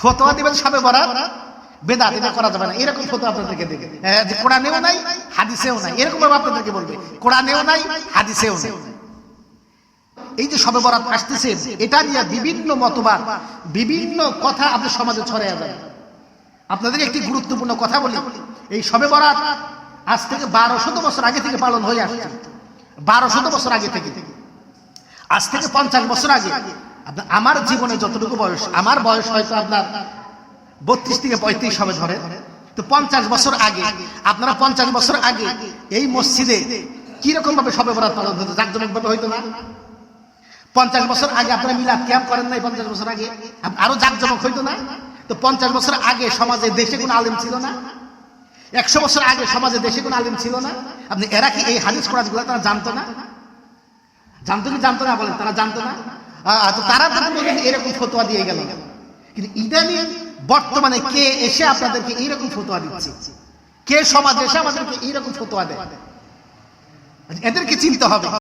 ফতোয়া দিবেন শবে বরাত বেদাত, এটা করা যাবে না, এরকম ফতোয়া আপনাদেরকে দেবে। যে কোরআনেও নাই হাদিসেও নাই, এরকম ভাবে আপনাদেরকে বলবে কোরআনেও নাই হাদিসেও নাই। এই যে শবে বরাত আসতেছে, এটা নিয়ে বিভিন্ন মতবাদ, বিভিন্ন কথা আপনার সমাজে ছড়ায় যাবে। আপনাদের একটি গুরুত্বপূর্ণ কথা বলি, এই শবে বরাত আজ থেকে 1200 বছর আগে থেকে পালন হয়ে আসছে। 1200 বছর আগে থেকে, আজ থেকে 50 বছর আগে। আমার জীবনে যতটুকু বয়স, আমার বয়স হয়তো আপনার 32 থেকে 35 হবে ধরে, তো 50 বছর আগে, আপনারা 50 বছর আগে এই মসজিদে কিরকম ভাবে শবে বরাত পালন হতো? জাঁকজমক ভাবে হইতো না? 50 বছর আগে আপনারা মিলাদ কিয়াম করেন নাই? 50 বছর আগে আরো জাঁকজমক হইতো না? তো 50 বছর আগে সমাজে দেশে কোনো আলেম ছিল না? 100 বছর আগে সমাজে দেশে কোনো আলেম ছিল না? আপনি এরা কি এই হাদিস কোরআন গুলো তারা জানতো না? জানতো কি জানতো না বলেন? তারা জানতো না? তো তারা এরকম ফতোয়া দিয়ে গেল। কিন্তু ইদানিং বর্তমানে কে এসে আপনাদেরকে এইরকম ফতোয়া দিচ্ছে? কে সমাজে এসে আমাদেরকে এইরকম ফতোয়া দেয়? এদেরকে চিনতে হবে।